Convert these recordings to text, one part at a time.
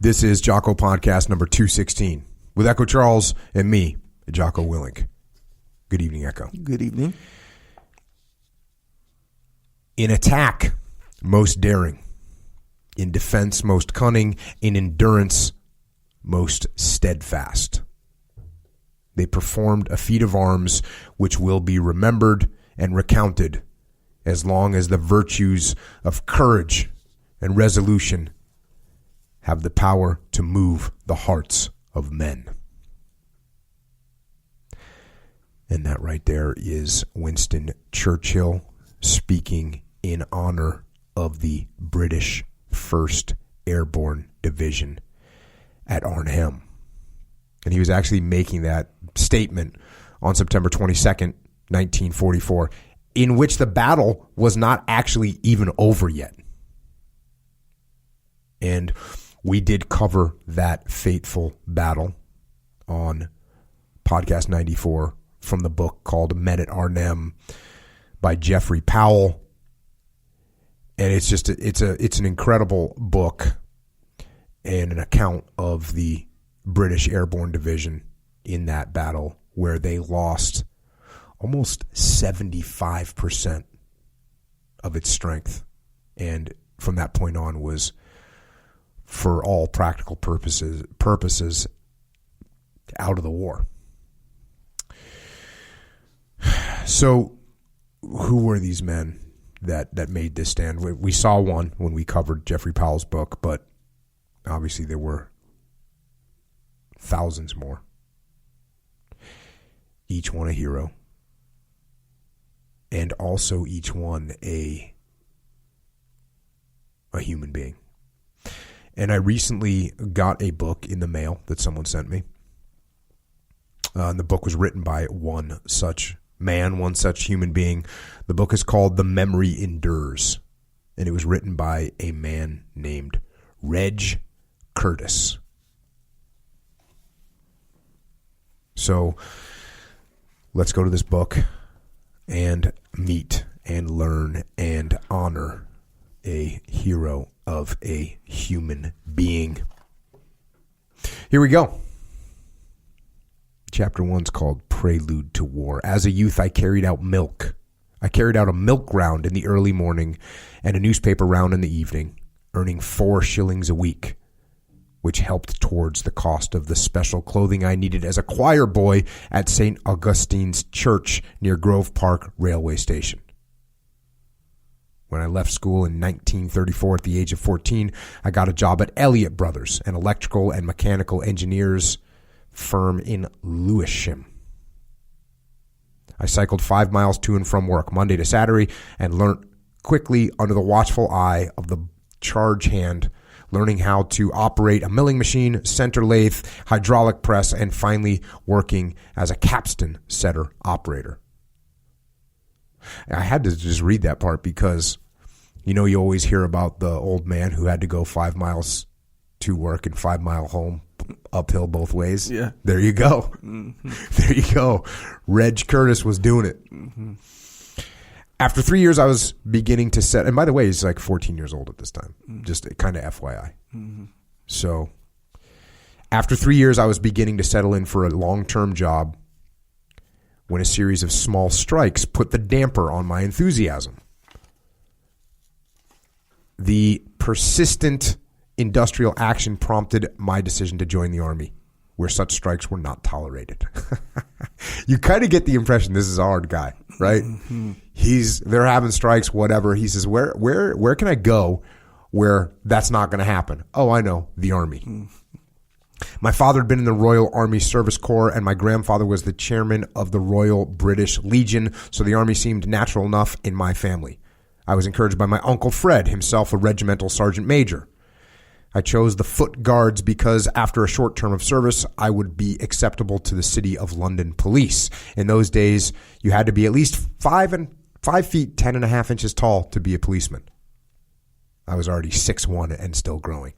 This is Jocko Podcast number 216 with Echo Charles and me, Jocko Willink. Good evening, Echo. Good evening. In attack, most daring. In defense, most cunning. In endurance, most steadfast. They performed a feat of arms which will be remembered and recounted as long as the virtues of courage and resolution have the power to move the hearts of men. And that right there is Winston Churchill speaking in honor of the British 1st Airborne Division at Arnhem. And he was actually making that statement on September 22nd, 1944, in which the battle was not actually even over yet. And we did cover that fateful battle on podcast 94 from the book called Men at Arnhem by Jeffrey Powell. And it's just it's an incredible book and an account of the British Airborne Division in that battle, where they lost almost 75% of its strength, and from that point on was, for all practical purposes, out of the war. So, who were these men that made this stand? We saw one when we covered Jeffrey Powell's book, but obviously there were thousands more. Each one a hero, and also each one a human being. And I recently got a book in the mail that someone sent me. And the book was written by one such man, one such human being. The book is called The Memory Endures, and it was written by a man named Reg Curtis. So let's go to this book and meet and learn and honor a hero of a human being. Here we go. Chapter 1's called Prelude to War. As a youth, I carried out milk. I carried out a milk round in the early morning and a newspaper round in the evening, earning 4 shillings a week, which helped towards the cost of the special clothing I needed as a choir boy at St. Augustine's Church near Grove Park Railway Station. When I left school in 1934 at the age of 14, I got a job at Elliott Brothers, an electrical and mechanical engineers firm in Lewisham. I cycled 5 miles to and from work Monday to Saturday and learned quickly under the watchful eye of the charge hand, learning how to operate a milling machine, center lathe, hydraulic press, and finally working as a capstan setter operator. I had to just read that part because, you know, you always hear about the old man who had to go 5 miles to work and 5 mile home, uphill both ways. Yeah. There you go. Mm-hmm. There you go. Reg Curtis was doing it. Mm-hmm. After 3 years, I was beginning to set, and by the way, he's like 14 years old at this time, just kind of FYI. Mm-hmm. So after 3 years, I was beginning to settle in for a long-term job when a series of small strikes put the damper on my enthusiasm. The persistent industrial action prompted my decision to join the Army, where such strikes were not tolerated. You kind of get the impression this is a hard guy, right? Mm-hmm. They're having strikes, whatever. He says, where can I go where that's not going to happen? Oh, I know, the Army. Mm-hmm. My father had been in the Royal Army Service Corps, and my grandfather was the chairman of the Royal British Legion, so the Army seemed natural enough in my family. I was encouraged by my Uncle Fred, himself a regimental sergeant major. I chose the Foot Guards because after a short term of service, I would be acceptable to the City of London Police. In those days, you had to be at least 5 feet 10.5 inches tall to be a policeman. I was already 6'1" and still growing.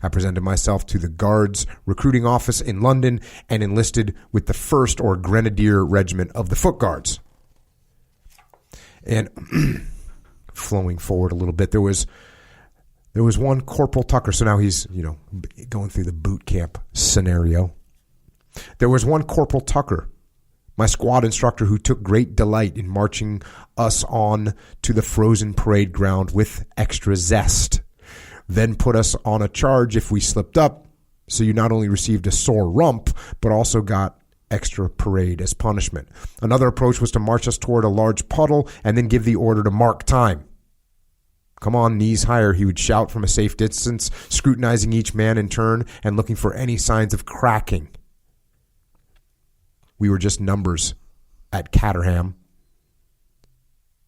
I presented myself to the Guards recruiting office in London and enlisted with the 1st or Grenadier Regiment of the Foot Guards. And flowing forward a little bit, there was There was one Corporal Tucker. So now he's, going through the boot camp scenario. There was one Corporal Tucker, my squad instructor, who took great delight in marching us on to the frozen parade ground with extra zest, then put us on a charge if we slipped up, so you not only received a sore rump, but also got extra parade as punishment. Another approach was to march us toward a large puddle and then give the order to mark time. Come on, knees higher, he would shout from a safe distance, scrutinizing each man in turn and looking for any signs of cracking. We were just numbers at Caterham,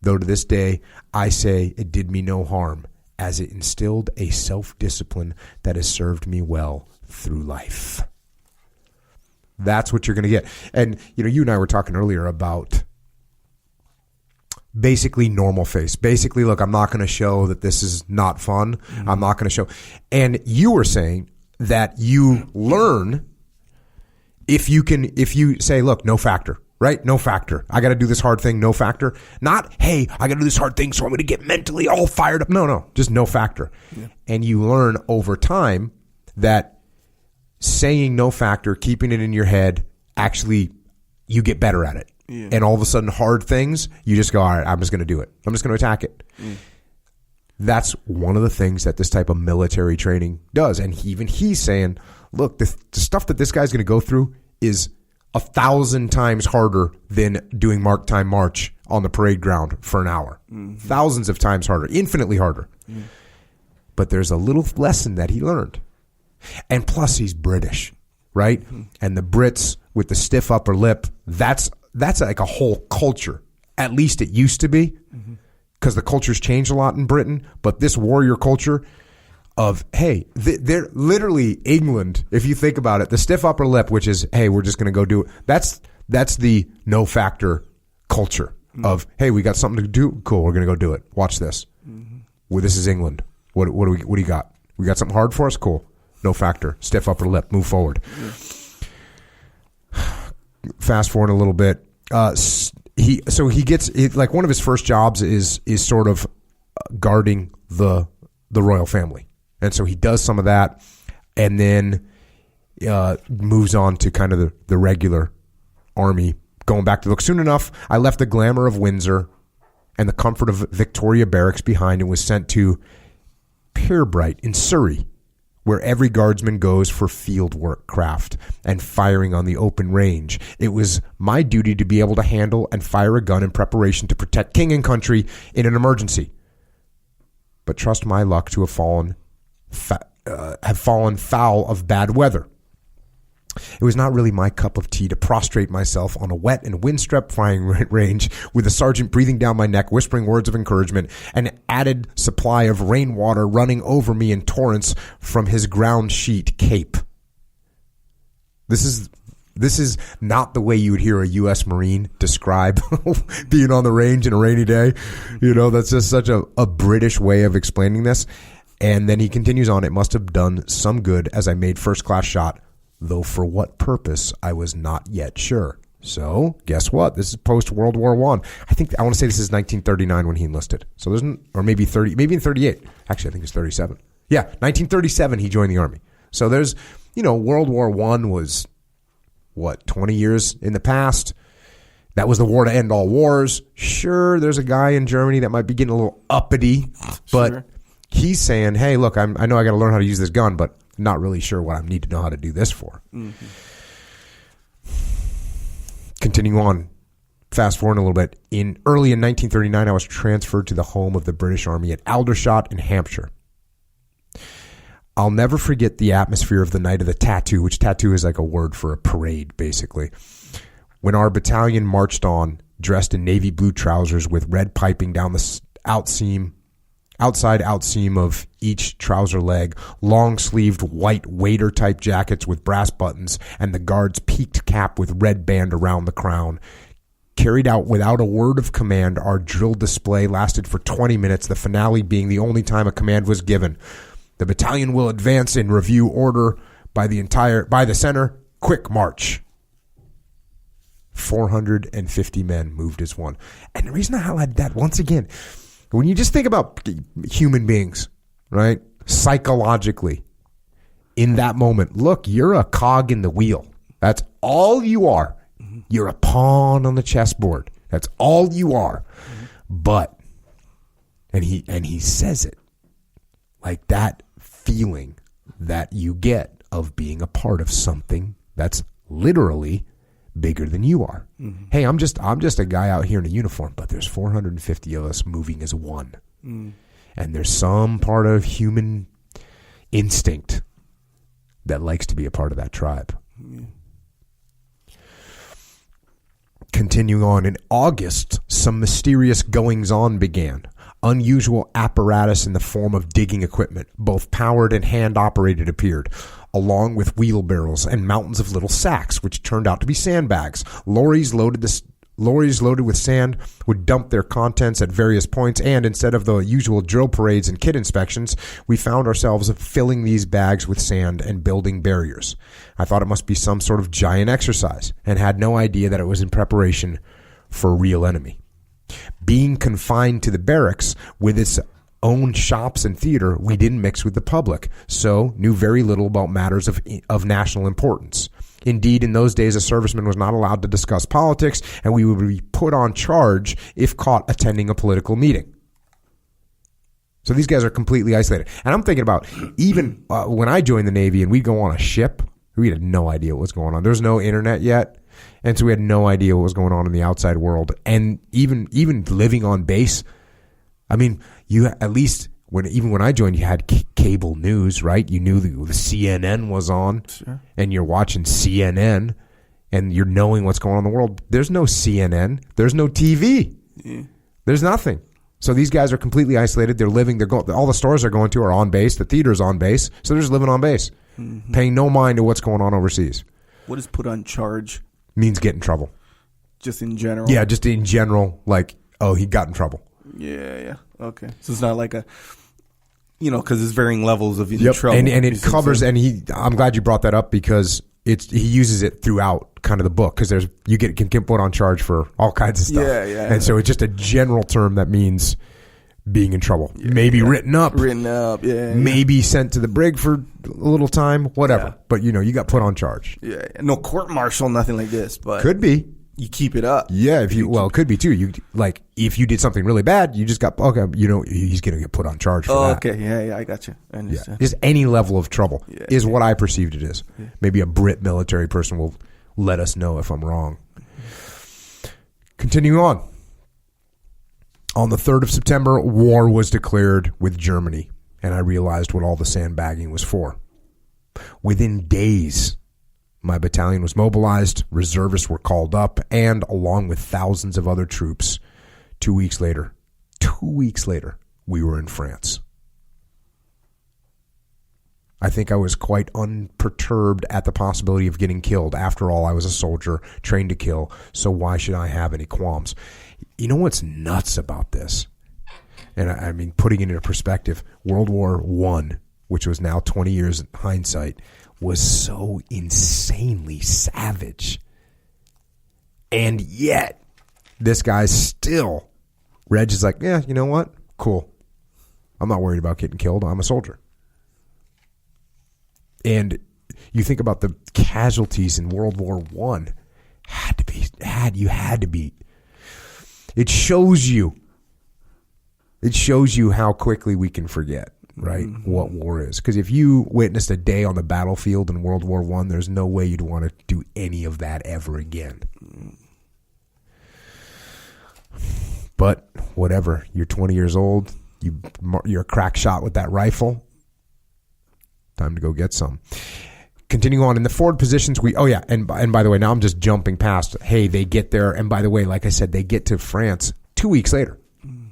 though to this day I say it did me no harm, as it instilled a self-discipline that has served me well through life. That's what you're going to get. And, you and I were talking earlier about basically normal face. Basically, look, I'm not going to show that this is not fun. Mm-hmm. I'm not going to show. And you were saying that you learn if you say, look, no factor, right? No factor. I got to do this hard thing, no factor. Not, hey, I got to do this hard thing, so I'm going to get mentally all fired up. No, just no factor. Yeah. And you learn over time that saying no factor, keeping it in your head, actually, you get better at it. Yeah. And all of a sudden, hard things, you just go, all right, I'm just going to do it. I'm just going to attack it. Mm. That's one of the things that this type of military training does. And he's saying, look, the stuff that this guy's going to go through is 1,000 times harder than doing mark time march on the parade ground for an hour. Mm-hmm. Thousands of times harder, infinitely harder. Mm. But there's a little lesson that he learned. And plus, he's British, right? Mm-hmm. And the Brits with the stiff upper lip, that's like a whole culture. At least it used to be, because the culture's changed a lot in Britain. But this warrior culture of, hey, they're literally England, if you think about it. The stiff upper lip, which is, hey, we're just going to go do it. That's the no factor culture of, hey, we got something to do. Cool, we're going to go do it. Watch this. Well, this is England. What do you got? We got something hard for us? Cool. No factor. Stiff upper lip. Move forward. Fast forward a little bit. He gets like one of his first jobs is sort of guarding the royal family, and so he does some of that, and then moves on to kind of the regular army. Going back to look, soon enough, I left the glamour of Windsor and the comfort of Victoria Barracks behind and was sent to Pirbright in Surrey, where every guardsman goes for field work craft and firing on the open range. It was my duty to be able to handle and fire a gun in preparation to protect king and country in an emergency. But trust my luck to have fallen foul of bad weather. It was not really my cup of tea to prostrate myself on a wet and windswept firing range with the sergeant breathing down my neck, whispering words of encouragement, an added supply of rainwater running over me in torrents from his ground sheet cape. This is not the way you would hear a U.S. Marine describe being on the range in a rainy day. That's just such a British way of explaining this. And then he continues on, it must have done some good as I made first-class shot, though for what purpose I was not yet sure. So, guess what? This is post-World War I. I want to say this is 1939 when he enlisted. So there's, or maybe 30, maybe in 38. Actually, I think it's 37. Yeah, 1937 he joined the Army. So there's, World War I was, 20 years in the past. That was the war to end all wars. Sure, there's a guy in Germany that might be getting a little uppity, but he's saying, hey, look, I know I got to learn how to use this gun, but not really sure what I need to know how to do this for. Mm-hmm. Continuing on, fast forward a little bit. Early in 1939, I was transferred to the home of the British Army at Aldershot in Hampshire. I'll never forget the atmosphere of the night of the tattoo, which tattoo is like a word for a parade, basically. When our battalion marched on, dressed in navy blue trousers with red piping down the outside outseam of each trouser leg, long-sleeved white waiter-type jackets with brass buttons, and the guard's peaked cap with red band around the crown. Carried out without a word of command, our drill display lasted for 20 minutes, the finale being the only time a command was given. The battalion will advance in review order by the center. Quick march. 450 men moved as one. And the reason I highlighted that, once again, when you just think about human beings, right? psychologically in that moment. Look, you're a cog in the wheel. That's all you are. You're a pawn on the chessboard. That's all you are. But, and he says it, like that feeling that you get of being a part of something that's literally bigger than you are. Hey, I'm just a guy out here in a uniform, but there's 450 of us moving as one. And there's some part of human instinct that likes to be a part of that tribe. Continuing on, in August, some mysterious goings-on began. Unusual apparatus in the form of digging equipment, both powered and hand-operated, appeared, along with wheelbarrows and mountains of little sacks, which turned out to be sandbags. Lorries loaded with sand would dump their contents at various points, and instead of the usual drill parades and kit inspections, we found ourselves filling these bags with sand and building barriers. I thought it must be some sort of giant exercise, and had no idea that it was in preparation for a real enemy. Being confined to the barracks with its own shops and theater, we didn't mix with the public, so knew very little about matters of national importance. Indeed, in those days, a serviceman was not allowed to discuss politics, and we would be put on charge if caught attending a political meeting. So these guys are completely isolated. And I'm thinking about, even when I joined the Navy and we'd go on a ship, we had no idea what was going on. There was no internet yet, and so we had no idea what was going on in the outside world. And even living on base, I mean, you at least when I joined, you had cable news, right? You knew the CNN was on, sure, and you're watching CNN, and you're knowing what's going on in the world. There's no CNN. There's no TV. Yeah. There's nothing. So these guys are completely isolated. They're living. All the stores they're going to are on base. The theater's on base. So they're just living on base, paying no mind to what's going on overseas. What does put on charge? Means get in trouble. Just in general? Yeah, just in general. Like, oh, he got in trouble. Yeah. Okay. So it's not like a, because there's varying levels of trouble. And it covers, and I'm glad you brought that up, because he uses it throughout kind of the book, because you can get put on charge for all kinds of stuff. Yeah. And so it's just a general term that means being in trouble. Yeah, maybe written up. Yeah. Maybe sent to the brig for a little time, whatever. Yeah. But you got put on charge. Yeah. No court martial, nothing like this, but could be. You keep it up. Yeah, it could be too. You if you did something really bad, you just got he's going to get put on charge for that. Okay, yeah, I got you. I understand. Yeah. Just any level of trouble is what I perceived it as. Yeah. Maybe a Brit military person will let us know if I'm wrong. Continuing on the 3rd of September, war was declared with Germany, and I realized what all the sandbagging was for. Within days, my battalion was mobilized, reservists were called up, and along with thousands of other troops, 2 weeks later, we were in France. I think I was quite unperturbed at the possibility of getting killed. After all, I was a soldier, trained to kill, so why should I have any qualms? You know what's nuts about this? And I mean, putting it into perspective, World War I, which was now 20 years in hindsight, was so insanely savage. And yet, this guy's still, Reg is like, yeah, you know what? Cool. I'm not worried about getting killed. I'm a soldier. And you think about the casualties in World War I, you had to be. It shows you how quickly we can forget. Right, what war is. Because if you witnessed a day on the battlefield in World War I, there's no way you'd want to do any of that ever again. But whatever, you're 20 years old, you're a crack shot with that rifle, time to go get some. Continuing on, in the forward positions, and by the way, now I'm just jumping past, hey, they get there, and by the way, like I said, they get to France 2 weeks later.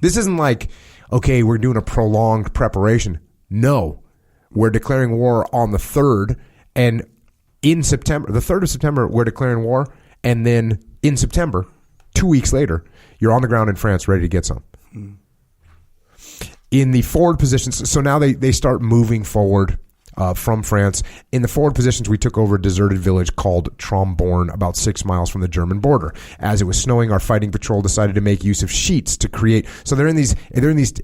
This isn't like, okay, we're doing a prolonged preparation. No, we're declaring war on the 3rd, and in September, the 3rd of September, we're declaring war, and then in September, 2 weeks later, you're on the ground in France ready to get some. In the forward positions, so now they start moving forward from France. In the forward positions, we took over a deserted village called Tromborn, about 6 miles from the German border. As it was snowing, our fighting patrol decided to make use of sheets to create. So they're in these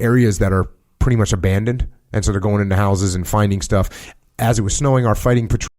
areas that are pretty much abandoned, And so they're going into houses and finding stuff. As it was snowing, our fighting patrol